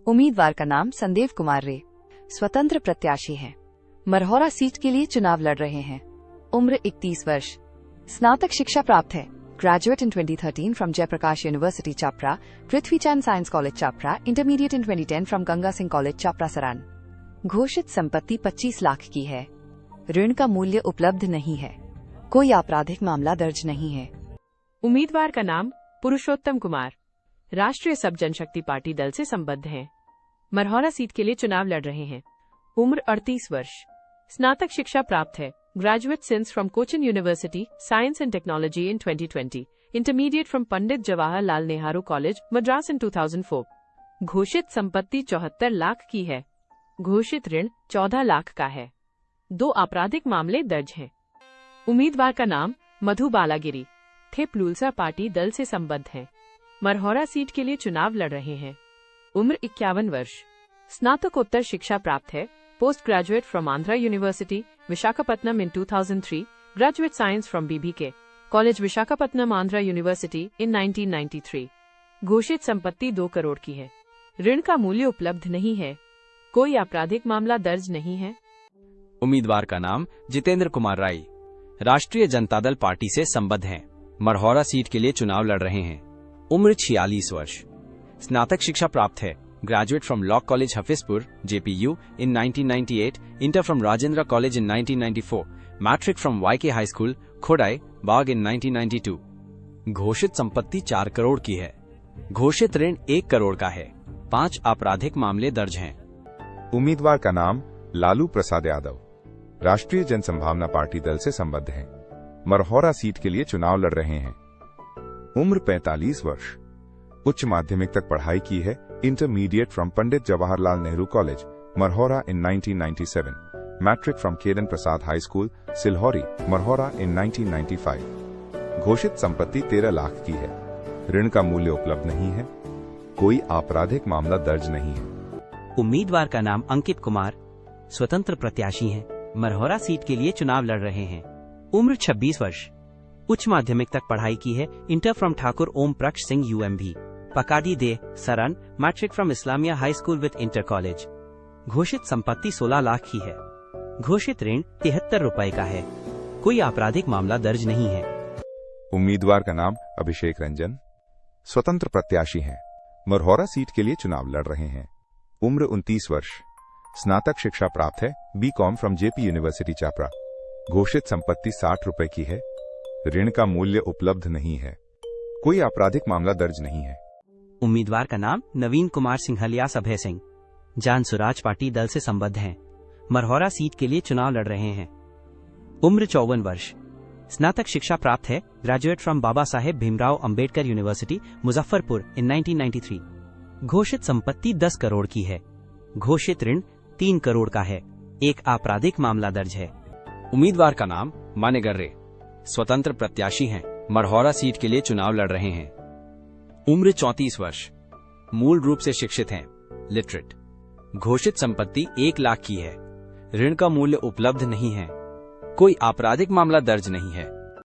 उम्मीदवार का नाम संदेव कुमार रे, स्वतंत्र प्रत्याशी हैं। मरहौरा सीट के लिए चुनाव लड़ रहे हैं। उम्र 31 वर्ष। स्नातक शिक्षा प्राप्त है। Graduate in 2013 from Jayprakash university Chapra, Prithvi Chand science college Chapra, intermediate in 2010 from Ganga Singh college Chapra Saran. घोषित संपत्ति 25 लाख की है। ऋण का मूल्य उपलब्ध नहीं है। कोई आपराधिक मामला दर्ज नहीं है। उम्मीदवार का नाम पुरुषोत्तम कुमार, राष्ट्रीय सब जनशक्ति पार्टी दल से संबद्ध हैं। मरहौरा सीट के लिए चुनाव लड़ रहे हैं। उम्र 38 वर्ष। स्नातक शिक्षा प्राप्त है। Graduate since from Cochin university, science and technology in 2020, intermediate from Pandit Jawaharlal Nehru college, Madras in 2004। घोषित संपत्ति 74 लाख की है। घोषित ऋण 14 लाख का है। 2 आपराधिक मामले दर्ज हैं। उम्मीदवार का नाम मधु बालागिरी थे, प्लूलसा पार्टी दल से संबद्ध हैं। मरहौरा सीट के लिए चुनाव लड़ रहे हैं। उम्र 51 वर्ष। स्नातकोत्तर शिक्षा प्राप्त है। Post graduate from Andhra university, Visakhapatnam in 2003, graduate science from BBK college, Visakhapatnam, Andhra university in 1993। घोषित संपत्ति 2 करोड़ की है। ऋण का मूल्य उपलब्ध नहीं है। कोई आपराधिक मामला दर्ज नहीं है। उम्मीदवार का नाम जितेंद्र कुमार राय, राष्ट्रीय जनता दल पार्टी से संबद्ध हैं। मरहौरा सीट के लिए चुनाव लड़ रहे हैं। उम्र 46 वर्ष। स्नातक शिक्षा प्राप्त है। Graduate from law college Hafizpur, JPU in 1998, inter from Rajendra college in 1994, matric from YK high school, Khodai, Bagh in 1992। घोषित संपत्ति 4 करोड़ की है। घोषित ऋण 1 करोड़ का है। 5 आपराधिक मामले दर्ज हैं। उम्मीदवार का नाम लालू प्रसाद यादव, राष्ट्रीय जनसंभावना पार्टी दल से संबद्ध हैं। मरहौरा सीट के लिए चुनाव लड़ रहे हैं। उम्र 45 वर्ष। उच्च माध्यमिक तक पढ़ाई की है। Intermediate from Pandit Jawaharlal Nehru college, Marhaura in 1997, matric from Kedan Prasad high school, Silhauri, Marhaura in 1995। घोषित संपत्ति 13 लाख की है। ऋण का मूल्य उपलब्ध नहीं है। कोई आपराधिक मामला दर्ज नहीं है। उम्मीदवार का नाम अंकित कुमार, स्वतंत्र प्रत्याशी हैं। मरहौरा सीट के लिए चुनाव लड़ रहे हैं। उम्र 26 वर्ष। उच्च माध्यमिक तक पढ़ाई की है। Inter from Thakur Om Prakash Singh UMB, Pakadi दे, Saran, matric from Islamia high school with inter college. घोषित संपत्ति 16 लाख की है। घोषित ऋण 73 रुपए का है। कोई आपराधिक मामला दर्ज नहीं है। उम्मीदवार का नाम अभिषेक रंजन, स्वतंत्र प्रत्याशी हैं। मरहौरा सीट के लिए चुनाव लड़ रहे हैं। उम्र 29 वर्ष। स्नातक शिक्षा प्राप्त है। B Com from JP university Chapra. घोषित संपत्ति 60 रुपए की है। ऋण का मूल्य उपलब्ध नहीं है। कोई आपराधिक मामला दर्ज नहीं है। उम्मीदवार का नाम नवीन कुमार सिंघलिया अभय सिंह, जान सुराज पार्टी दल से संबद्ध हैं। मरहौरा सीट के लिए चुनाव लड़ रहे हैं। उम्र 54 वर्ष। स्नातक शिक्षा प्राप्त है। Graduate from Baba Saheb Bhimrao Ambedkar university, Muzaffarpur in 1993। घोषित संपत्ति 10 करोड़ की है। घोषित ऋण 3 करोड़ का है। 1 आपराधिक मामला दर्ज है। उम्मीदवार का नाम मानेगर रे, स्वतंत्र प्रत्याशी हैं। मरहौरा सीट के लिए चुनाव लड़ रहे हैं। उम्र 34 वर्ष। मूल रूप से शिक्षित हैं, लिटरेट। घोषित संपत्ति 1 लाख की है। ऋण का मूल्य उपलब्ध नहीं है। कोई आपराधिक मामला दर्ज नहीं है।